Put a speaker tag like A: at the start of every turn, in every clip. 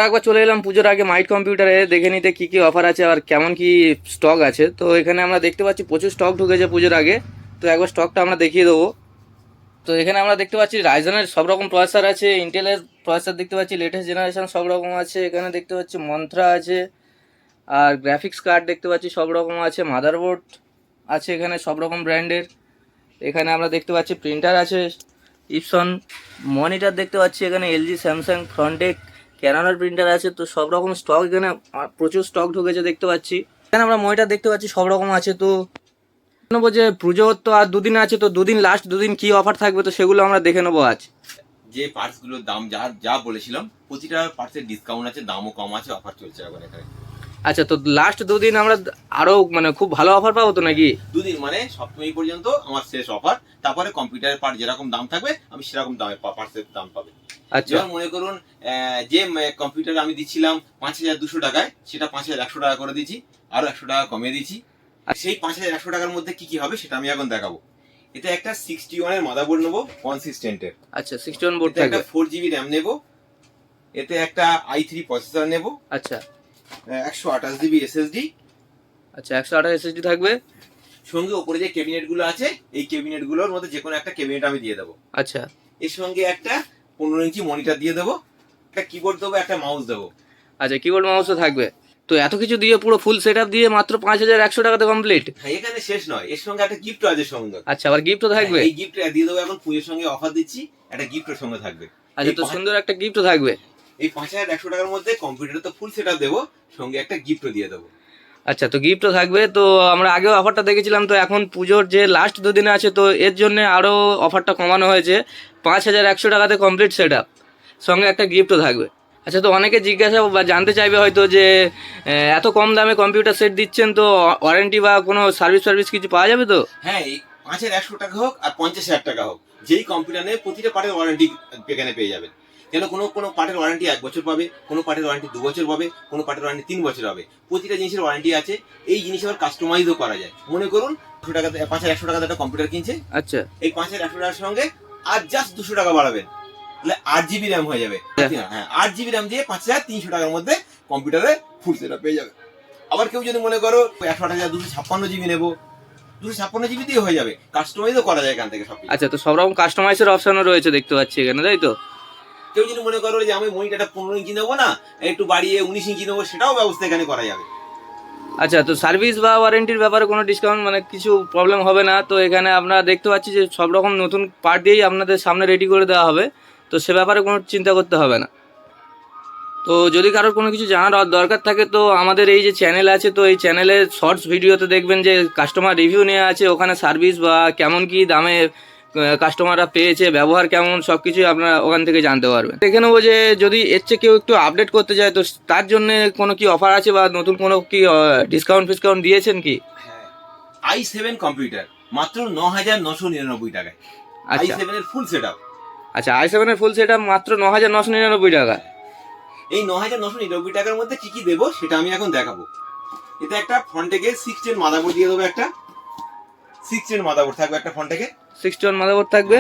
A: একবার চলে এলাম পুজোর আগে মাইট কম্পিউটারে দেখে নিতে কি কি অফার আছে আর কেমন কি স্টক আছে। তো এখানে আমরা দেখতে পাচ্ছি প্রচুর স্টক ঢুকেছে পুজোর আগে। তো একবার স্টকটা আমরা দেখিয়ে দেবো। তো এখানে আমরা দেখতে পাচ্ছি রাইজনের সব রকম প্রসেসর আছে, ইন্টেলের প্রসেসর দেখতে পাচ্ছি, লেটেস্ট জেনারেশন সব রকম আছে। এখানে দেখতে পাচ্ছি মন্ত্রা আছে, আর গ্রাফিক্স কার্ড দেখতে পাচ্ছি সব রকম আছে, মাদারবোর্ড আছে এখানে সব রকম ব্র্যান্ডের। এখানে আমরা দেখতে পাচ্ছি প্রিন্টার আছে, ইপসন মনিটর দেখতে পাচ্ছি, এখানে এলজি, স্যামসাং, ফ্রন্টেক, ক্যানোনের প্রিন্টার আছে। তো সব রকম স্টক এখানে প্রচুর স্টক ঢুকেছে দেখতে পাচ্ছি। এখানে আমরা মনিটর দেখতে পাচ্ছি সব রকম আছে। তো নেবো যে পুজো তো আর দুদিন আছে, তো দুদিন লাস্ট দুদিন কি অফার থাকবে তো সেগুলো আমরা দেখে নেবো আজ।
B: যে পার্টসগুলোর দাম যা যা বলেছিলাম প্রতিটা পার্টসের ডিসকাউন্ট আছে, দামও কম আছে, অফার চলছে এখন এখানে।
A: আচ্ছা, তো লাস্ট দুদিন আমরা আরো মানে খুব ভালো অফার পাবো তো নাকি?
B: দুদিন মানে সপ্তমী পর্যন্ত আমার শেষ অফার, তারপরে কম্পিউটারের পার্ট যেরকম দাম থাকবে আমি সেরকম দামে পার্টসের দাম পাবে।
A: আচ্ছা,
B: যেমন মনে করুন যে কম্পিউটার আমি দিচ্ছিলাম 5,200 টাকায়, সেটা 5,100 টাকা করে দিচ্ছি, আরো 100 টাকা কমিয়ে দিচ্ছি। আর সেই 5,100 টাকার মধ্যে কি কি হবে সেটা আমি এখন দেখাবো। এতে একটা 61 এর মাদারবোর্ড নেবো কনসিস্টেন্টের।
A: আচ্ছা 61 বোর্ড
B: এতে একটা
A: থাকবে।
B: 4GB র্যাম নেবো। এতে একটা i3 প্রসেসর নেবো।
A: আচ্ছা
B: 128GB SSD।
A: আচ্ছা 128 এসএসডি থাকবে।
B: সঙ্গে উপরে যে ক্যাবিনেট গুলো আছে এই ক্যাবিনেট গুলোর মধ্যে যে কোনো একটা ক্যাবিনেট আমি দিয়ে দেবো।
A: আচ্ছা
B: এর সঙ্গে একটা 15 ইঞ্চি মনিটর দিয়ে দেবো, একটা কিবোর্ড দেবো, একটা মাউস দেবো।
A: আচ্ছা, কিবোর্ড মাউসও থাকবে। তো এত কিছু দিয়ে পুরো ফুল সেটআপ দিয়ে মাত্র 5100 টাকাতে কমপ্লিট?
B: হ্যাঁ, এখানে শেষ নয়, এর সঙ্গে একটা গিফট আছে সঙ্গে।
A: আচ্ছা, আবার গিফটও থাকবে?
B: এই গিফট দিয়ে দেবো, এখন পুজোর সঙ্গে অফার দিচ্ছি, একটা গিফটের সঙ্গে থাকবে।
A: আচ্ছা, তো সুন্দর একটা গিফটও থাকবে।
B: এই 5100 টাকার মধ্যে কম্পিউটার তো ফুল সেটআপ দেবো, সঙ্গে একটা গিফটও দিয়ে দেবো।
A: আচ্ছা, তো গিফটও থাকবে। তো আমরা আগেও অফারটা দেখেছিলাম, তো এখন পুজোর যে লাস্ট দুদিনে আছে তো এর জন্য আরও অফারটা কমানো হয়েছে। 5100 টাকাতে কমপ্লিট সেটআপ, সঙ্গে একটা গিফটও থাকবে। আচ্ছা, তো অনেকে জিজ্ঞাসা বা জানতে চাইবে হয়তো যে এত কম দামে কম্পিউটার সেট দিচ্ছেন, তো ওয়ারেন্টি বা কোনো সার্ভিস কিছু পাওয়া যাবে তো?
B: হ্যাঁ, এই 5100 টাকা হোক আর 50,000 টাকা হোক, যেই কম্পিউটার নেই প্রতিটা পার্টের ওয়ারেন্টি এখানে পেয়ে যাবেন। কেন কোনো পার্টের ওয়ারেন্টি 1 বছর পাবে, কোনো পার্টের ওয়ারেন্টি 2 বছর পাবে, কোনো পার্টের ওয়ারেন্টি 3 বছর হবে। প্রতিটা জিনিসের ওয়ারেন্টি আছে। এই জিনিস আবার কাস্টমাইজও করা যায়। মনে করুন 5100 টাকাতে একটা কম্পিউটার কিনছে।
A: আচ্ছা,
B: এই 5100 টাকার সঙ্গে আর জাস্ট 200 টাকা বাড়াবেন, তাহলে 8GB র্যাম হয়ে যাবে। হ্যাঁ, 8GB র্যাম দিয়ে 5300 টাকার মধ্যে কম্পিউটারে ফুল সেটআপ পেয়ে যাবে। আবার কেউ যদি মনে করো 128,256GB নেবো, 256GB দিয়ে হয়ে যাবে, কাস্টমাইজও করা যায় এখান থেকে সব।
A: আচ্ছা, তো সব রকম কাস্টমাইজের অপশনও রয়েছে দেখতে পাচ্ছি এখানে, তাই তো?
B: কেউ যদি মনে করো যে আমি মনিটরটা 15 ইঞ্চি নেবো না, একটু বাড়িয়ে 19 ইঞ্চি নেবো, সেটাও ব্যবস্থা এখানে করা যাবে।
A: আচ্ছা, তো সার্ভিস বা ওয়ারেন্টির ব্যাপারে কোনো ডিসকাউন্ট মানে কিছু প্রবলেম হবে না তো? এখানে আমরা দেখতে পাচ্ছি যে সব রকম নতুন পার্ট দিয়েই আপনাদের সামনে রেডি করে দেওয়া হবে, তো সে ব্যাপারে কোনো চিন্তা করতে হবে না। তো যদি কারোর কোনো কিছু জানার দরকার থাকে তো আমাদের এই যে চ্যানেল আছে, তো এই চ্যানেলের শর্টস ভিডিওতে দেখবেন যে কাস্টমার রিভিউ নেওয়া আছে, ওখানে সার্ভিস বা কেমন কি দামে কাস্টমাররা পেয়েছে, ব্যবহার কেমন, সব কিছুই আপনারা ওখান থেকে জানতে পারবেন। দেখে নেবো যে যদি এর চেয়ে কেউ একটু আপডেট করতে চায় তো তার জন্য কোনো কি অফার আছে বা নতুন কোনো কি ডিসকাউন্ট দিয়েছেন কি?
B: হ্যাঁ, i7 কম্পিউটার মাত্র 9,999 টাকায়।
A: আচ্ছা
B: i7 এর ফুল সেটআপ।
A: আচ্ছা, i7 এর ফুল সেটআপ মাত্র 9,999 টাকা।
B: এই 9,999 টাকার মধ্যে কি কি দেবো সেটা আমি এখন দেখাবো। এটা একটা ফ্রন্টেকে 610 মাদারবোর্ড দিয়ে দেবো, একটা 610 মাদারবোর্ড থাকবে একটা ফ্রন্টেকে।
A: 61 মাদারবোর্ড থাকবে।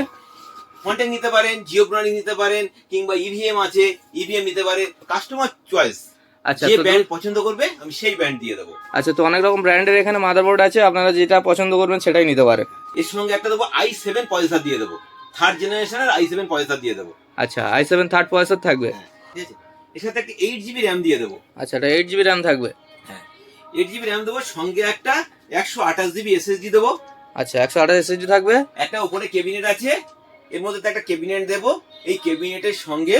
B: ফ্রন্টেক নিতে পারেন, জিওব্রানি নিতে পারেন, কিংবা ইভিএম আছে, ইভিএম নিতে পারে, কাস্টমার চয়েস।
A: আচ্ছা,
B: যে
A: তো
B: ব্র্যান্ড পছন্দ করবে আমি সেই ব্র্যান্ড দিয়ে দেবো।
A: আচ্ছা, তো অনেক রকম ব্র্যান্ডের এখানে মাদারবোর্ড আছে, আপনারা যেটা পছন্দ করবেন সেটাই নিতে পারেন।
B: এর সঙ্গে একটা দেবো i7 প্রসেসর দিয়ে দেবো, 3rd জেনারেশনের i7 প্রসেসর দিয়ে দেবো।
A: আচ্ছা, i7 থার্ড প্রসেসর থাকবে।
B: হ্যাঁ, ঠিক আছে। এর সাথে একটা 8GB র্যাম দিয়ে দেবো।
A: আচ্ছা, এটা 8GB র্যাম থাকবে।
B: হ্যাঁ, 8GB র্যাম দেবো, সঙ্গে একটা 128GB SSD দেবো।
A: আচ্ছা, 128 এসএসডি থাকবে।
B: একটা উপরে ক্যাবিনেট আছে, এর মধ্যে তো একটা ক্যাবিনেট দেবো। এই ক্যাবিনেটের সঙ্গে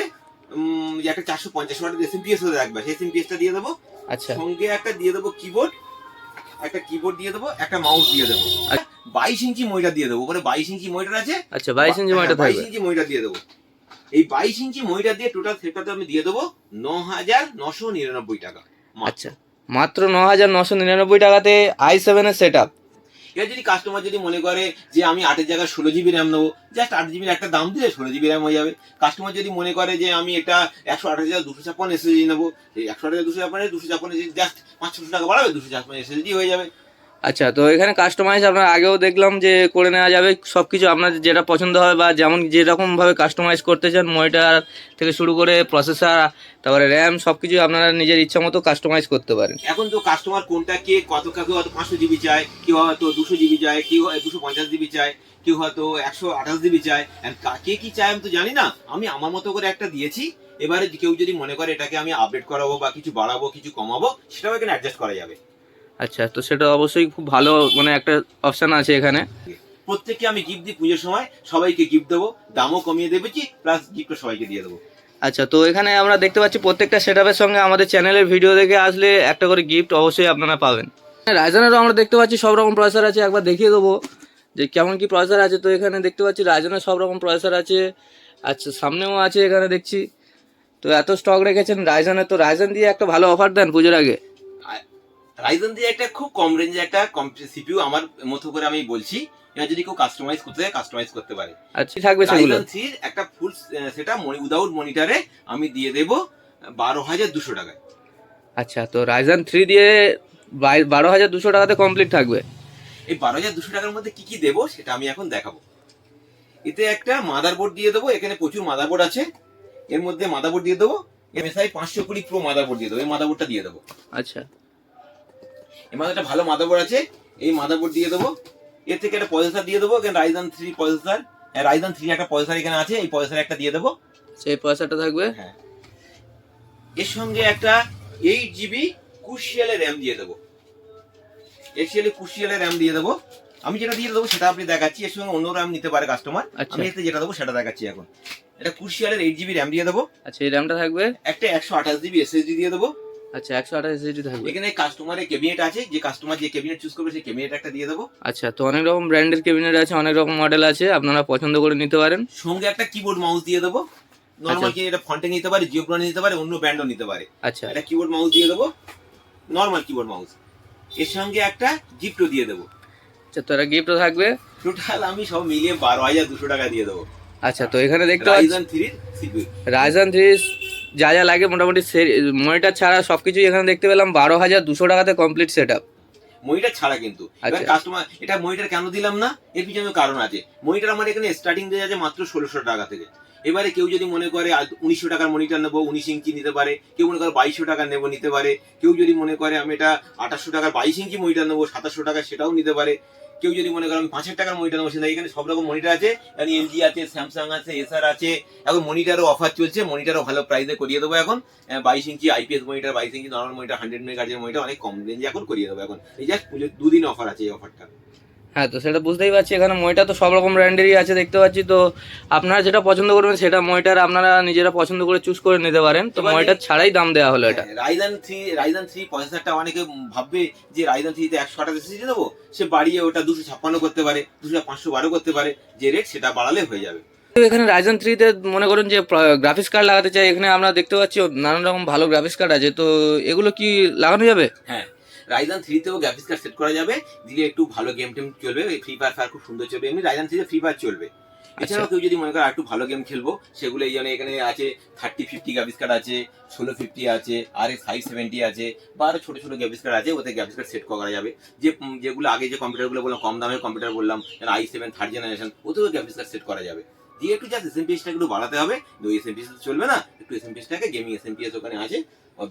B: যে একটা 450 ওয়াটের এসএমপিএস রাখবে, সেই এসএমপিএসটা দিয়ে দেবো।
A: আচ্ছা
B: সঙ্গে একটা দিয়ে দেবো কিবোর্ড, একটা কিবোর্ড দিয়ে দেবো, একটা মাউস দিয়ে দেবো। 22 ইঞ্চি মনিটর দিয়ে দেবো, উপরে 22 ইঞ্চি মনিটর আছে।
A: আচ্ছা, 22 ইঞ্চি মনিটর থাকবে।
B: 22 ইঞ্চি মনিটর দিয়ে দেবো। এই 22 ইঞ্চি মনিটর দিয়ে টোটাল সেটআপটা আমি দিয়ে দেবো 9,999 টাকা।
A: আচ্ছা, মাত্র 9,999 টাকাতে i7 এর সেটআপ।
B: এবার যদি কাস্টমার যদি মনে করে যে আমি 8 এর জায়গায় 16GB র্যাম নেবো, জাস্ট 8GB একটা দাম দিলে 16GB র্যাম হয়ে যাবে। কাস্টমার যদি মনে করে যে আমি এটা 128,256 SSD নেবো, এই 128,256 256 জাস্ট 500 টাকা বাড়াবে, 256 SSD হয়ে যাবে।
A: আচ্ছা, তো এখানে কাস্টমাইজ আপনার আগেও দেখলাম যে করে নেওয়া যাবে সব কিছু, আপনার যেটা পছন্দ হয় বা যেমন যেরকমভাবে কাস্টমাইজ করতে চান, মনিটর থেকে শুরু করে প্রসেসর, তারপরে র্যাম, সব কিছু আপনারা নিজের ইচ্ছা মতো কাস্টমাইজ করতে পারেন।
B: এখন তো কাস্টমার কোনটা কে কত, কেউ হয়তো 500 জিবি চায়, কেউ হয়তো 200 জিবি চায়, কেউ 250 জিবি চায়, কেউ হয়তো 128 জিবি চায়। And কে কি চায় আমি তো জানি না, আমি আমার মতো করে একটা দিয়েছি। এবারে কেউ যদি মনে করে এটাকে আমি আপডেট করাবো বা কিছু বাড়াবো কিছু কমাবো, সেটাও এখানে অ্যাডজাস্ট করা যাবে।
A: আচ্ছা, তো সেটা অবশ্যই খুব ভালো, মানে একটা অপশান আছে এখানে।
B: প্রত্যেককে আমি গিফট দিই পুজোর সময়, সবাইকে গিফট দেবো, দামও কমিয়ে দেবেছি, প্লাস গিফটও সবাইকে দিয়ে দেবো।
A: আচ্ছা, তো এখানে আমরা দেখতে পাচ্ছি প্রত্যেকটা সেটআপের সঙ্গে আমাদের চ্যানেলের ভিডিও দেখে আসলে একটা করে গিফট অবশ্যই আপনারা পাবেন। রাইজেনেরও আমরা দেখতে পাচ্ছি সব রকম প্রসেসর আছে, একবার দেখিয়ে দেবো যে কেমন কি প্রসেসর আছে। তো এখানে দেখতে পাচ্ছি রাইজেনের সব রকম প্রসেসর আছে। আচ্ছা, সামনেও আছে এখানে দেখছি। তো এত স্টক রেখেছেন রাইজেনের, তো রাইজেন দিয়ে একটা ভালো অফার দেন পুজোর আগে।
B: রাইজেন দিয়ে একটা খুব কম রেঞ্জে একটা সিপিইউ আমার মতো করে আমি বলছি, এবার যদি কেউ কাস্টমাইজ করতে চায় কাস্টমাইজ করতে পারে।
A: আচ্ছা, কি থাকবে সেগুলো?
B: রাইজেন 3 একটা ফুল সেটা উইদাউট মনিটরে আমি দিয়ে দেবো 12,200 টাকায়।
A: আচ্ছা, তো রাইজেন 3 দিয়ে 12,200 টাকাতে কমপ্লিট থাকবে।
B: এই 12,200 টাকার মধ্যে কি কি দেবো সেটা আমি এখন দেখাবো। এতে একটা মাদারবোর্ড দিয়ে দেবো, এখানে প্রচুর মাদারবোর্ড আছে, এর মধ্যে মাদারবোর্ড দিয়ে দেবো। MSI 520 প্রো মাদারবোর্ড দিয়ে দেবো, এই মাদারবোর্ডটা দিয়ে দেবো।
A: আচ্ছা,
B: এর মধ্যে একটা ভালো মাদারবোর্ড আছে, এই মাদারবোর্ড দিয়ে দেবো। এর থেকে একটা প্রসেসর দিয়ে দেবো, এখানে রাইজেন 3 প্রসেসর, রাইজেন 3 একটা প্রসেসর এখানে আছে, এই প্রসেসর একটা দিয়ে দেবো।
A: সেই পয়সাটা থাকবে।
B: হ্যাঁ, এর সঙ্গে একটা 8 জিবি কুশিয়ালের র্যাম দিয়ে দেবো, কুশিয়ালের র্যাম দিয়ে দেবো। আমি যেটা দিয়ে দেবো সেটা আপনি দেখাচ্ছি, এর সঙ্গে অন্য র্যাম নিতে পারে কাস্টমার।
A: আচ্ছা।
B: আমি এতে যেটা দেবো সেটা দেখাচ্ছি এখন। এটা কুশিয়ালের 8 জিবি র্যাম দিয়ে দেবো।
A: আচ্ছা, এই র্যামটা থাকবে।
B: একটা 128 জিবি SSD দিয়ে দেবো।
A: আচ্ছা, 128 এসএসডি থাকবে।
B: এখানে কাস্টমারের ক্যাবিনেট আছে, যে কাস্টমার যে ক্যাবিনেট চুজ করবে সেই ক্যাবিনেট একটা দিয়ে দেবো।
A: আচ্ছা, তো অনেক রকম ব্র্যান্ডের ক্যাবিনেট আছে, অনেক রকম মডেল আছে, আপনারা পছন্দ করে নিতে পারেন।
B: সঙ্গে একটা কিবোর্ড মাউস দিয়ে দেবো। নর্মাল কি এটা ফন্টে নিতে পারে, জিওব্রান্ড নিতে পারে, অন্য ব্র্যান্ডও নিতে পারে।
A: আচ্ছা,
B: একটা কিবোর্ড মাউস দিয়ে দেবো, নর্মাল কিবোর্ড মাউস। এর সঙ্গে একটা গিফটও দিয়ে দেবো।
A: আচ্ছা, তো এটা গিফটও থাকবে।
B: টোটাল আমি সব মিলিয়ে 12,200 টাকা দিয়ে দেবো।
A: আচ্ছা, তো এখানে দেখতে পাচ্ছি
B: রাইজেন 3 সিপিইউ।
A: রাইজেন 3 যা যা লাগে মোটামুটি মনিটর ছাড়া সবকিছু এখানে দেখতে পেলাম 12,200 টাকাতে কমপ্লিট সেট আপ।
B: মনিটর ছাড়া কিন্তু। এবার
A: আচ্ছা।
B: কাস্টমার এটা মনিটর কেন দিলাম না, এর পিছনে কারণ আছে। মনিটর আমার এখানে স্টার্টিং দেওয়া আছে মাত্র 1,600 টাকা থেকে। এবারে কেউ যদি মনে করে 1900 টাকার মনিটর নেবো, 19 ইঞ্চি নিতে পারে। কেউ মনে করে 2200 টাকা নেবো, নিতে পারে। কেউ যদি মনে করে আমি এটা 2800 টাকার 22 ইঞ্চি মনিটর নেবো, 2700 টাকা, সেটাও নিতে পারে। কেউ যদি মনে করে আমি 5,000 টাকার মনিটর নেবো, সেটা এখানে সব রকম মনিটর আছে। এখানে এলজি আছে, স্যামসাং আছে, এসার আছে। এখন মনিটরও অফার চলছে, মনিটরও ভালো প্রাইসে করিয়ে দেবো এখন। 22 ইঞ্চি আইপিএস মনিটর, 22 ইঞ্চি নর্মাল মনিটর, 100 মেগাহার্জের মনিটর অনেক কম রেঞ্জে এখন করিয়ে দেবো এখন। এই জাস্ট পুজোর 2 দিন অফার আছে এই অফারটা।
A: হ্যাঁ, তো সেটা বুঝতেই পারছি। এখানে মনিটর তো সব রকম ব্র্যান্ডেরই আছে দেখতে পাচ্ছি। তো আপনারা যেটা পছন্দ করবেন সেটা মনিটর আপনারা নিজেরা পছন্দ করে চুজ করে নিতে পারেন। তো মনিটর ছাড়াই দাম দেওয়া হলো এটা।
B: রাইজেন 3 প্রসেসরটা অনেকে ভাববে যে রাইজেন 3 তে 128 এসএসডি দেবো, সে বাড়িয়ে ওটা 256 করতে পারে, 512 করতে পারে, যে রেট সেটা বাড়ালে হয়ে যাবে।
A: তো এখানে রাইজেন 3 তে মনে করেন যে গ্রাফিক্স কার্ড লাগাতে চাই, এখানে আমরা দেখতে পাচ্ছি নানান রকম ভালো গ্রাফিক্স কার্ড আছে। তো এগুলো কি লাগানো যাবে?
B: হ্যাঁ, রাইজেন 3 তেও গ্রাফিক্স কার্ড সেট করা যাবে, দিলে একটু ভালো গেম টেম চলবে। ফ্রি ফায়ার খুব সুন্দর চলবে, এমনি রাইজেন 3 তে ফ্রি ফায়ার চলবে। এছাড়াও কেউ যদি মনে করে একটু ভালো গেম খেলবো, সেগুলো এই জন্য এখানে আছে 3050 গ্রাফিক্স কার্ড আছে, 1650 আছে, RX 570 আছে, বা আরো ছোট ছোট গ্রাফিক্স কার্ড আছে, ওতে গ্রাফিক্স কার্ড সেট করা যাবে। যেগুলো আগে যে কম্পিউটারগুলো বললাম, কম দামের কম্পিউটার বললাম, i7 থার্ড জেনারেশন, ওতেও গ্রাফিক্স কার্ড সেট করা যাবে। দিয়ে একটু জাস্ট এসএমপিএসটা একটু বাড়াতে হবে। ওই এসএমপিএস চলবে না, একটু এসএমপিএসটাকে, গেমিং এসএমপিএস ওখানে আছে,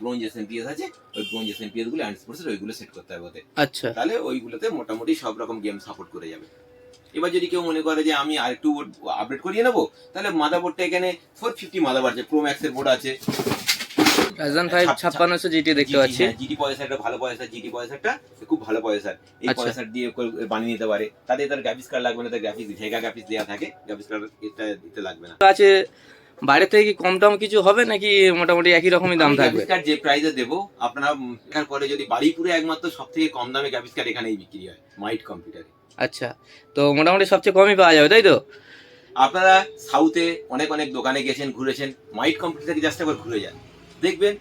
B: ব্রোঞ্জ এসএমপিএস আছে, ওই ব্রোঞ্জ এসএমপিএস গুলো অ্যান্ড স্পোর্টস ওইগুলো সেট করতে হবে ওতে।
A: আচ্ছা,
B: তাহলে ওইগুলোতে মোটামুটি সব রকম গেম সাপোর্ট করে যাবে। এবার যদি কেউ মনে করে যে আমি আরেকটু আপডেট করিয়ে নেবো, তাহলে মাদারবোর্ডটা এখানে 450 মাদারবোর্ড আছে, প্রো ম্যাক্সের বোর্ড আছে।
A: রাইজেন 5 5600 জিটি দেখতে পাচ্ছি।
B: জিটি প্রসেসরটা ভালো প্রসেসর, জিটি প্রসেসরটা খুব ভালো প্রসেসর। এই
A: আচ্ছা।
B: প্রসেসর দিয়ে বানিয়ে নিতে পারে। তাদের তার গ্রাফিক্স কার্ড লাগবে না, তার গ্রাফিক্স ভেগা গ্রাফিক্স দেওয়া থাকে, গ্রাফিক্স কার্ড এটা দিতে লাগবে না।
A: আছে বাইরে থেকে কি কম দাম কিছু হবে নাকি মোটামুটি একই রকমই দাম থাকবে?
B: গ্রাফিক্স কার্ড যে প্রাইসে দেবো আপনারা এখান পরে যদি বাড়িপুরে একমাত্র সব থেকে কম দামে গ্রাফিক্স কার্ড এখানেই বিক্রি হয়, মাইট কম্পিউটারে।
A: আচ্ছা, তো মোটামুটি সবচেয়ে কমই পাওয়া যাবে তাই তো?
B: আপনারা সাউথে অনেক অনেক দোকানে গেছেন, ঘুরেছেন, মাইট কম্পিউটার থেকে জাস্ট একবার ঘুরে যান, দেখবেন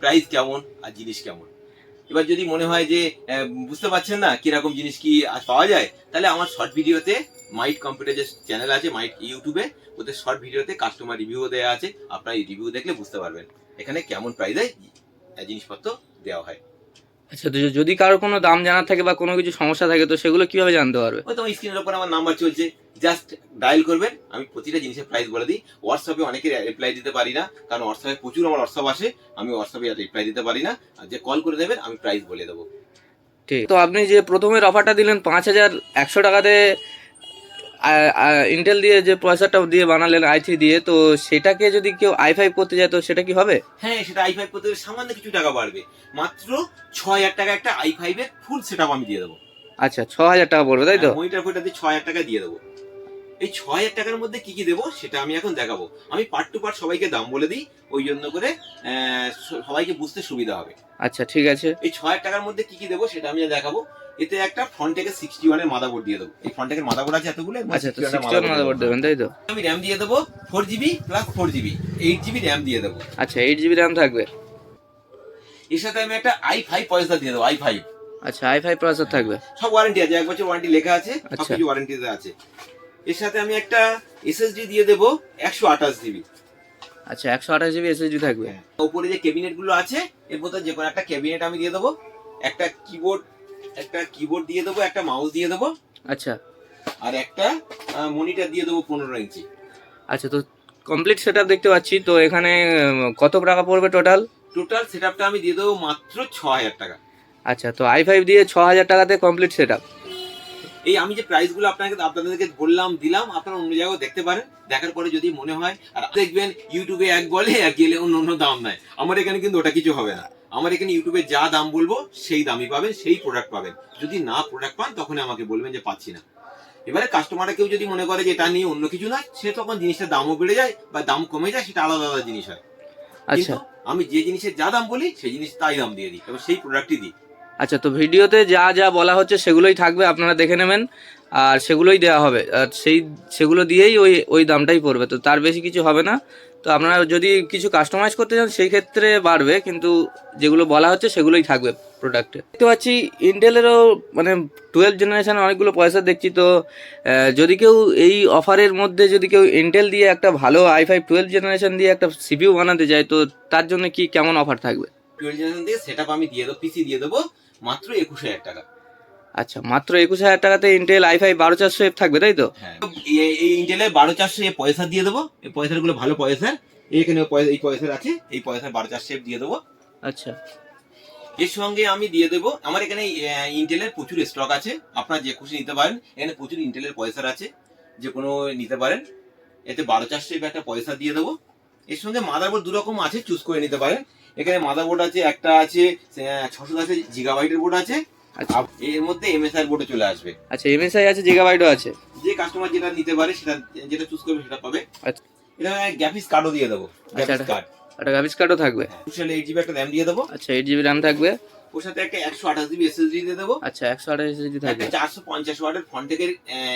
B: প্রাইস কেমন আর জিনিস কেমন। এবার যদি মনে হয় যে বুঝতে পারছেন না কিরকম জিনিস কি পাওয়া যায়, তাহলে আমার শর্ট ভিডিওতে মাইট কম্পিউটার যে চ্যানেল আছে মাইট ইউটিউবে, ওদের শর্ট ভিডিওতে কাস্টমার রিভিউ দেওয়া আছে। আপনারা এই রিভিউ দেখলে বুঝতে পারবেন এখানে কেমন প্রাইসে জিনিসপত্র দেওয়া হয়।
A: আচ্ছা, তো যদি কারোর কোনো দাম জানার থাকে বা কোনো কিছু সমস্যা থাকে তো সেগুলো কিভাবে জানতে পারবে?
B: ওই তোমার স্ক্রিনের উপর আমার নাম্বার চলছে, জাস্ট ডায়াল করবেন, আমি প্রতিটা জিনিসের প্রাইস বলে দিই। হোয়াটসঅ্যাপে অনেকের রিপ্লাই দিতে পারি না, কারণ হোয়াটসঅ্যাপে প্রচুর আমার হোয়াটসঅ্যাপ আসে, আমি হোয়াটসঅ্যাপে রিপ্লাই দিতে পারি না। আর যে কল করে দেবেন আমি প্রাইস বলে দেবো।
A: ঠিক, তো আপনি যে প্রথমের অফারটা দিলেন 5100 টাকাতে ইন্টেল দিয়ে যে প্রসেসরটা দিয়ে বানালেন i3 দিয়ে, তো সেটাকে যদি কেউ i5 করতে যায় তো সেটা কি হবে?
B: হ্যাঁ, সেটা i5 করতে গেলে সামান্য কিছু টাকা বাড়বে, মাত্র 6000 টাকা একটা i5 এর ফুল সেটআপ আমি দিয়ে দেবো।
A: আচ্ছা, 6000 টাকা পড়বে তাই তো?
B: মনিটর ফোটা দিয়ে 6000 টাকা দিয়ে দেবো। এই 6000 টাকার মধ্যে কি কি দেবো সেটা আমি এখন দেখাবো। আমি পার্ট টু পার্ট সবাইকে দাম বলে দিই, ওই জন্য করে সবাইকে বুঝতে সুবিধা হবে।
A: আচ্ছা, ঠিক আছে।
B: এই 6000 টাকার মধ্যে কি কি দেবো সেটা আমি দেখাবো। এতে একটা ফ্রন্টেকের 61 এর মাদারবোর্ড দিয়ে দেবো। এই ফ্রন্টেকের মাদারবোর্ড আছে এতগুলো,
A: আচ্ছা, তো 61 মাদারবোর্ড দেবেন তাই তো?
B: আমি র্যাম দিয়ে দেবো 4GB plus 4GB, 8GB RAM দিয়ে দেবো।
A: আচ্ছা, 8GB র্যাম থাকবে।
B: এর সাথে আমি একটা i5 প্রসেসর দিয়ে দেবো, i5।
A: আচ্ছা, i5 প্রসেসর থাকবে।
B: সব ওয়ারেন্টি আছে, 1 বছর ওয়ারেন্টি লেখা আছে,
A: আচ্ছা।
B: সবকিছু ওয়ারেন্টিতে আছে। এর সাথে আমি একটা এসএসডি দিয়ে দেবো 128GB।
A: আচ্ছা, 128GB এসএসডি থাকবে।
B: উপরে যে ক্যাবিনেট গুলো আছে এর মধ্যে যে কোনো একটা ক্যাবিনেট আমি দিয়ে দেবো, একটা কিবোর্ড দিয়ে দেবো, একটা মাউস দিয়ে দেবো,
A: আচ্ছা।
B: আর একটা মনিটর দিয়ে দেবো 15 ইঞ্চি।
A: আচ্ছা, তো কমপ্লিট সেটআপ দেখতে পাচ্ছি, তো এখানে কত টাকা পড়বে টোটাল?
B: টোটাল সেটআপটা আমি দিয়ে দেবো মাত্র 6000 টাকা।
A: আচ্ছা, তো i5 দিয়ে 6000 টাকাতে কমপ্লিট সেটআপ।
B: এই আমি যে প্রাইস গুলো আপনাদেরকে বললাম দিলাম, আপনারা অন্য জায়গায় দেখতে পারেন, দেখার পরে যদি মনে হয়, আর দেখবেন ইউটিউবে এক বলে আর গেলে অন্য অন্য দাম নেয়। আমার এখানে কিন্তু ওটা কিছু হবে না, আমার এখানে ইউটিউবে যা দাম বলবো সেই দামই পাবেন, সেই প্রোডাক্ট পাবেন। যদি না প্রোডাক্ট পান তখন আমাকে বলবেন যে পাচ্ছি না। এবারে কাস্টমাররা কেউ যদি মনে করে যে এটা নিয়ে অন্য কিছু না, সে তখন জিনিসটার দামও বেড়ে যায় বা দাম কমে যায়, সেটা আলাদা আলাদা জিনিস হয়।
A: আচ্ছা।
B: কিন্তু আমি যে জিনিসের যা দাম বলি সেই জিনিস তাই দাম দিয়ে দিই এবং সেই প্রোডাক্টই দিই।
A: আচ্ছা, তো ভিডিওতে যা যা বলা হচ্ছে সেগুলোই থাকবে, আপনারা দেখে নেবেন আর সেগুলোই দেওয়া হবে, আর সেগুলো দিয়েই ওই দামটাই পড়বে, তো তার বেশি কিছু হবে না। তো আপনারা যদি কিছু কাস্টমাইজ করতে চান সেই ক্ষেত্রে বাড়বে, কিন্তু যেগুলো বলা হচ্ছে সেগুলোই থাকবে প্রোডাক্টে। দেখতে পাচ্ছি ইন্টেলেরও মানে 12 জেনারেশনে অনেকগুলো পয়সা দেখছি, তো যদি কেউ এই অফারের মধ্যে যদি কেউ ইন্টেল দিয়ে একটা ভালো i5 12 জেনারেশন দিয়ে একটা সিপিইউ বানাতে চায় তো তার জন্য কি কেমন অফার থাকবে?
B: 12 জেনারেশন দিয়ে সেটআপ আমি দিয়ে দেবো, পিসি দিয়ে দেবো মাত্র 21000 টাকা।
A: আচ্ছা, মাত্র 21000 টাকাতে ইন্টেল i5 12400F থাকবে তাই তো?
B: হ্যাঁ, এই ইন্টেলের 12400 পয়সা দিয়ে দেবো। এই পয়সার গুলো ভালো পয়সার, এখানে এই পয়সার আছে, এই পয়সার 12400 দিয়ে দেবো।
A: আচ্ছা।
B: এর সঙ্গে আমি দিয়ে দেবো, আমার এখানে ইন্টেলের প্রচুর স্টক আছে, আপনারা যে খুশি নিতে পারেন। এখানে প্রচুর ইন্টেলের পয়সার আছে, যে কোনো নিতে পারেন। এতে 12400 একটা পয়সা দিয়ে দেবো। এর সঙ্গে মাদারবোর্ড 2 রকম আছে, চুজ করে নিতে পারেন। এখানে মাদারবোর্ড আছে, একটা আছে 610 জিগাবাইটের বোর্ড আছে,
A: আচ্ছা।
B: এর মধ্যে এমএসআই বোর্ডে চলে আসবে।
A: আচ্ছা, এমএসআই আছে, জিগাবাইটও আছে।
B: যে কাস্টমার যেটা নিতে পারে সেটা যেটা চুজ করবে সেটা পাবে।
A: আচ্ছা।
B: এটা গ্রাফিক্স কার্ডও দিয়ে দেবো, গ্রাফিক্স কার্ড।
A: একটা গ্রাফিক্স কার্ডও থাকবে।
B: 8GB একটা র্যাম দিয়ে দেবো।
A: আচ্ছা, 8GB র্যাম থাকবে।
B: ওর সাথে একটা 128GB এসএসডি দিয়ে দেবো।
A: আচ্ছা, 128 এসএসডি থাকবে।
B: একটা 450 ওয়াটের ফ্রন্টেকের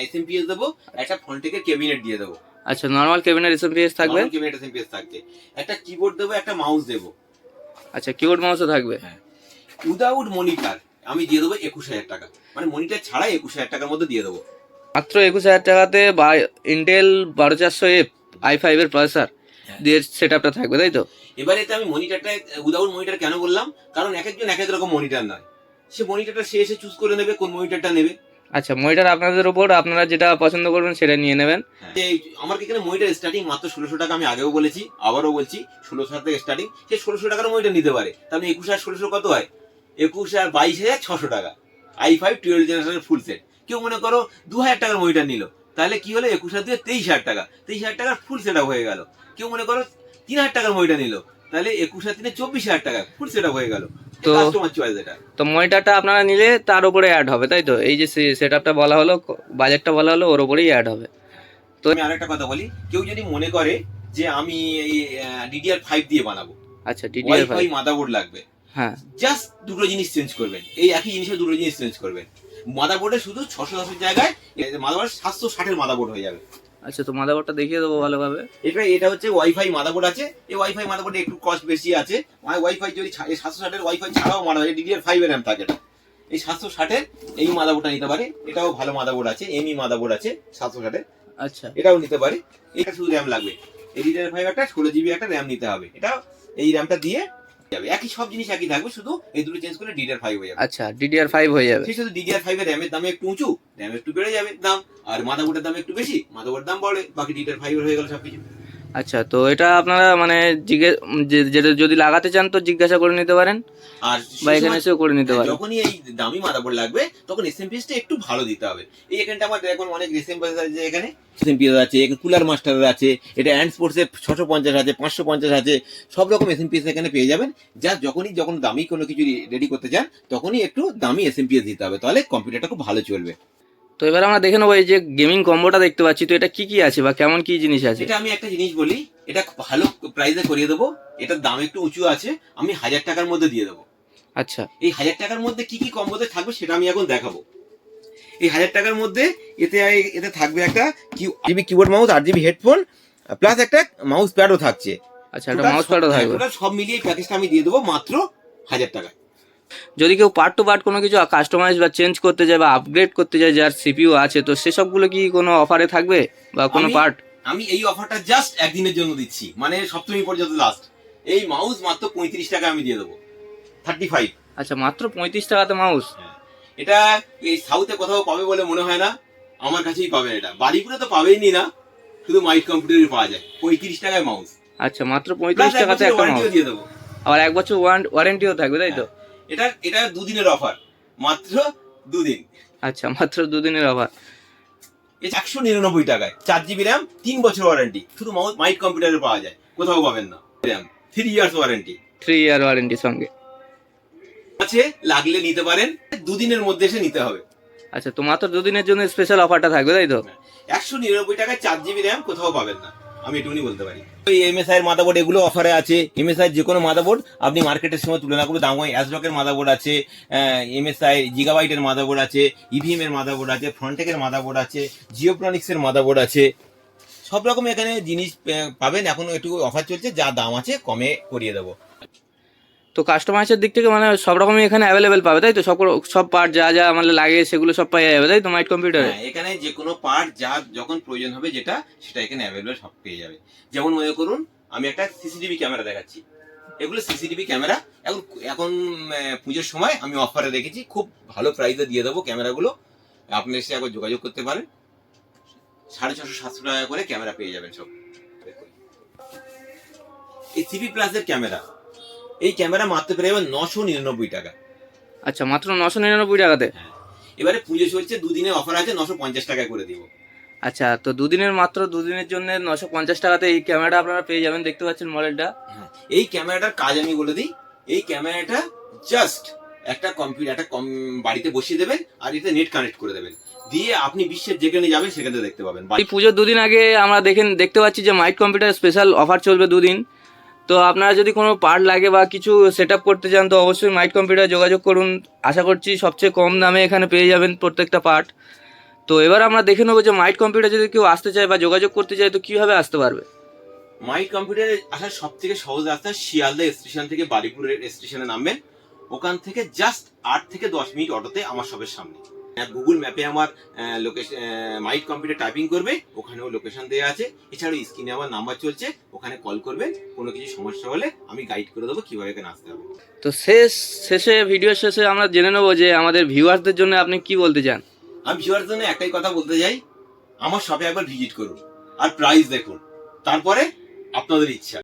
B: এসএমপিএস দেবো, একটা ফ্রন্টেকের ক্যাবিনেট দিয়ে দেবো।
A: আচ্ছা, নরমাল ক্যাবিনেট এসএমপিএস থাকবে।
B: ক্যাবিনেট এসএমপিএস থাকবে। একটা কিবোর্ড দেবো, একটা মাউস দেবো।
A: আচ্ছা, কিবোর্ড মাউসও থাকবে।
B: হ্যাঁ, উইদাউট মনিটর আমি দিয়ে দেবো 21000 টাকা, মানে মনিটর ছাড়াই 21000 টাকার মধ্যে দিয়ে দেবো।
A: মাত্র 21000 টাকাতে ইন্টেল 12400F i5 এর প্রসেসর দিয়ে সেটআপটা থাকবে তাই তো?
B: এবারে এতে আমি মনিটরটা উইদাউট মনিটর কেন বললাম, কারণ এক একজন এক এক রকম মনিটর নয়, সে মনিটরটা সে এসে চুজ করে নেবে কোন মনিটরটা নেবে।
A: আচ্ছা, মনিটর আপনাদের উপর, আপনারা যেটা পছন্দ করবেন সেটা নিয়ে নেবেন।
B: আমার এখানে মনিটর স্টার্টিং মাত্র 1600 টাকা, আমি আগেও বলেছি আবারও বলছি, 1600 থেকে স্টার্টিং। সে 1600 টাকার মনিটর নিতে পারে, তাহলে 21 আর 1600 কত হয়? 21 আর 22600 টাকা i5 12 জেনারেশনের ফুল সেট। কেউ মনে করো 2000 টাকার মনিটর নিল, তাহলে কি হলো? 21 আর 2 23000 টাকা, 23000 টাকার ফুল সেট হয়ে গেল। কেউ মনে করো 3000 টাকার মনিটর নিল, তাহলে 21 আর 3 24,000 টাকা ফুল সেট হয়ে গেল।
A: তো
B: কাস্টমার চয়েস এটা।
A: তো মনিটরটা আপনারা নিলে তার উপরে অ্যাড হবে তাই তো? এই যে সেটআপটা বলা হলো, বাজেটটা বলা হলো, ওর উপরেই অ্যাড হবে।
B: তো আমি আরেকটা কথা বলি, কেউ যদি মনে করে যে আমি এই DDR5 দিয়ে বানাবো,
A: আচ্ছা, DDR5
B: ওয়াইফাই মাদারবোর্ড লাগবে,
A: হ্যাঁ,
B: জাস্ট দুটো জিনিস চেঞ্জ করবেন, এই একই জিনিসের দুটো জিনিস চেঞ্জ করবেন। মাদারবোর্ডে শুধু 610 এর জায়গায় মাদারবোর্ড 760 এর মাদারবোর্ড হয়ে যাবে।
A: আচ্ছা, তো মাদারবোর্ডটা দেখিয়ে দেবো ভালোভাবে।
B: এটা হচ্ছে ওয়াইফাই মাদারবোর্ড আছে। এই ওয়াইফাই মাদারবোর্ডে একটু কস্ট বেশি আছে। ওয়াইফাই যদি 760 এর ওয়াইফাই ছাড়াও মানা হয়, DDR5 এর RAM থাকে এটা। এই 760 এর এই মাদারবোর্ডটা নিতে পারে, এটাও ভালো মাদারবোর্ড আছে, এমই মাদারবোর্ড আছে 760 এর,
A: আচ্ছা,
B: এটাও নিতে পারে। এটা শুধু RAM লাগবে, এই DDR5 একটা 16GB একটা RAM নিতে হবে। এটা এই RAMটা দিয়ে যাবে, একই সব জিনিস একই থাকবে, শুধু এই দুটো চেঞ্জ করে DDR5 হয়ে যাবে।
A: আচ্ছা, DDR5 হয়ে যাবে।
B: সেই শুধু DDR5 এর র্যামের দাম একটু উঁচু, র্যাম একটু বেড়ে যাবে দাম, আর মাদারবোর্ডের দাম একটু বেশি, মাদারবোর্ডের দাম বাড়ে, বাকি DDR5 এর হয়ে গেল সবকিছু।
A: আচ্ছা, তো এটা আপনারা মানে যেটা যদি লাগাতে চান তো জিজ্ঞাসা করে নিতে পারেন,
B: আর
A: বা এখানে এসেও করে নিতে পারেন।
B: যখনই এই দামি মাদারবোর্ড লাগবে তখন এসএমপিএসটা একটু ভালো দিতে হবে। এই এখানটা আমাদের এখন অনেক এসএমপিএস আছে, এখানে এসএমপিএস আছে, কুলার মাস্টার আছে, এটা অ্যান্ড স্পোর্টসের 650 আছে, 550 আছে, সব রকম এসএমপিএস এখানে পেয়ে যাবেন। যখন দামি কোনো কিছু রেডি করতে চান তখনই একটু দামি এসএমপিএস দিতে হবে, তাহলে কম্পিউটারটা খুব ভালো চলবে।
A: তো এবার আমরা দেখে নেবো এই যে গেমিং কম্বোটা দেখতে পাচ্ছি, তো এটা কি কি আছে বা কেমন কি জিনিস আছে?
B: এটা আমি একটা জিনিস বলি, এটা ভালো প্রাইসে করিয়ে দেবো, এটার দাম একটু উঁচু আছে, আমি 1000 টাকার মধ্যে দিয়ে দেবো।
A: আচ্ছা,
B: এই 1000 টাকার মধ্যে কি কি কম্বোতে থাকবে সেটা আমি এখন দেখাবো। এই 1000 টাকার মধ্যে এতে থাকবে একটা GB keyboard mouse, 8 GB headphone, plus একটা মাউস প্যাডও থাকছে।
A: আচ্ছা, একটা মাউস প্যাডও থাকবে।
B: টোটাল সব মিলিয়ে প্যাকেজটা আমি দিয়ে দেবো মাত্র 1000 টাকা।
A: যদি কেউ পার্ট টু পার্ট কোনো কিছু কাস্টমাইজ বা চেঞ্জ করতে যায় বা আপগ্রেড করতে যায়, যার সিপিইউ আছে, তো সেসবগুলো কি কোনো অফারে থাকবে বা কোনো পার্ট?
B: আমি এই অফারটা জাস্ট একদিনের জন্য দিচ্ছি, মানে সপ্তমী পর্যন্ত লাস্ট। এই মাউস মাত্র 35 টাকা আমি দিয়ে দেবো, 35।
A: আচ্ছা, মাত্র 35 টাকাতে মাউস?
B: এটা এই সাউথে কোথাও পাবে বলে মনে হয় না, আমার কাছেই পাবেন। এটা বাড়িপুরে তো পাবেনই না, শুধু মাইট কম্পিউটারই পাওয়া যায় 35 টাকায় মাউস।
A: আচ্ছা, মাত্র 35 টাকাতে একটা মাউস
B: দিয়ে দেবো,
A: আবার 1 বছর ওয়ারেন্টিও থাকবে, তাই তো?
B: এটা 2 দিনের অফার, মাত্র 2 দিন।
A: আচ্ছা, মাত্র 2 দিনের অফার।
B: 199 টাকায় 4 GB র্যাম, 3 বছর ওয়ারেন্টি, শুধু মাইট কম্পিউটারে পাওয়া যায়, কোথাও পাবেন না। র্যাম 3 ইয়ার্স ওয়ারেন্টি,
A: 3 ইয়ার ওয়ারেন্টির সঙ্গে
B: আছে, লাগলে নিতে পারেন, 2 দিনের মধ্যে এসে নিতে হবে।
A: আচ্ছা, তো মাত্র 2 দিনের জন্য স্পেশাল অফারটা থাকবে, তাই তো?
B: 199 টাকায় 4 GB র্যাম, কোথাও পাবেন না, আমি এটুকুনি বলতে পারি। ওই এমএসআই এর মাদারবোর্ড এগুলো অফারে আছে। এমএসআই যে কোনো মাদারবোর্ড আপনি মার্কেটের সময় তুলনা করবে দাম হয়। অ্যাসরকের মাদারবোর্ড আছে, এমএসআই জিগাবাইটের মাদারবোর্ড আছে, ইভিএম এর মাদারবোর্ড আছে, ফ্রন্টেকের মাদারবোর্ড আছে, জিওপ্রনিক্সের মাদারবোর্ড আছে, সব রকম এখানে জিনিস পাবেন। এখন একটু অফার চলছে, যা দাম আছে কমে করিয়ে দেবো।
A: তো কাস্টমাইজের দিক থেকে মানে সব রকমই এখানে অ্যাভেলেবেল পাবে, তাই তো? সব পার্ট যা যা আমার লাগে সেগুলো সব পাওয়া যাবে, তাই তো মাইট কম্পিউটারে?
B: এখানে যে কোনো পার্ট যা যখন প্রয়োজন হবে যেটা, সেটা এখানে অ্যাভেলেবেল সব পেয়ে যাবে। যেমন মনে করুন আমি একটা সিসিটিভি ক্যামেরা দেখাচ্ছি, এগুলো সিসিটিভি ক্যামেরা। এখন পুজোর সময় আমি অফারে রেখেছি, খুব ভালো প্রাইসে দিয়ে দেবো ক্যামেরাগুলো। আপনি এসে একবার যোগাযোগ করতে পারেন, 650-700 টাকা করে ক্যামেরা পেয়ে যাবেন সব। এই সিপি প্লাসের ক্যামেরা, এই ক্যামেরা মাত্র পেয়ে যাবেন 999 টাকা।
A: আচ্ছা, মাত্র 999 টাকাতে?
B: হ্যাঁ, এবারে পুজো চলছে, 2 দিনের অফার আছে, 950 টাকায় করে দিব।
A: আচ্ছা, তো 2 দিনের জন্য 950 টাকাতে এই ক্যামেরাটা আপনারা পেয়ে যাবেন। দেখতে পাচ্ছেন মডেলটা।
B: এই ক্যামেরাটার কাজ আমি বলে দিই। এই ক্যামেরাটা জাস্ট একটা কম্পিউটার, বাড়িতে বসিয়ে দেবেন আর এটা নেট কানেক্ট করে দেবেন, দিয়ে আপনি বিশ্বের যেখানে যাবেন সেখানে দেখতে পাবেন।
A: এই পুজোর 2 দিন আগে আমরা দেখতে পাচ্ছি যে মাইট কম্পিউটার স্পেশাল অফার চলবে 2 দিন। তো আপনারা যদি কোনো পার্ট লাগে বা কিছু সেট আপ করতে চান তো অবশ্যই মাইট কম্পিউটার যোগাযোগ করুন। আশা করছি সবচেয়ে কম দামে এখানে পেয়ে যাবেন প্রত্যেকটা পার্ট। তো এবার আমরা দেখে নেবো যে মাইট কম্পিউটার যদি কেউ আসতে চায় বা যোগাযোগ করতে চায় তো কিভাবে আসতে পারবে।
B: মাইট কম্পিউটারে আসার সব থেকে সহজ রাস্তা, শিয়ালদা স্টেশন থেকে বারিপুরের স্টেশনে নামবেন, ওখান থেকে জাস্ট 8 থেকে 10 মিনিট অটোতে আমার শপের সামনে। গুগল ম্যাপে আমার লোকেশন, মাইট কম্পিউটার টাইপিং করবে, ওখানেও লোকেশন দেওয়া আছে। এছাড়াও স্ক্রিনে আমার নাম্বার চলছে, ওখানে কল করবেন, কোনো কিছু সমস্যা হলে আমি গাইড করে দেবো কিভাবে এখানে আসতে হবে।
A: তো ভিডিওর শেষে আমরা জেনে নেবো যে আমাদের ভিউয়ারদের জন্য আপনি কি বলতে চান।
B: আমি ভিউয়ারদের জন্য একটাই কথা বলতে চাই, আমার শপে একবার ভিজিট করুন আর প্রাইস দেখুন, তারপরে আপনাদের ইচ্ছা।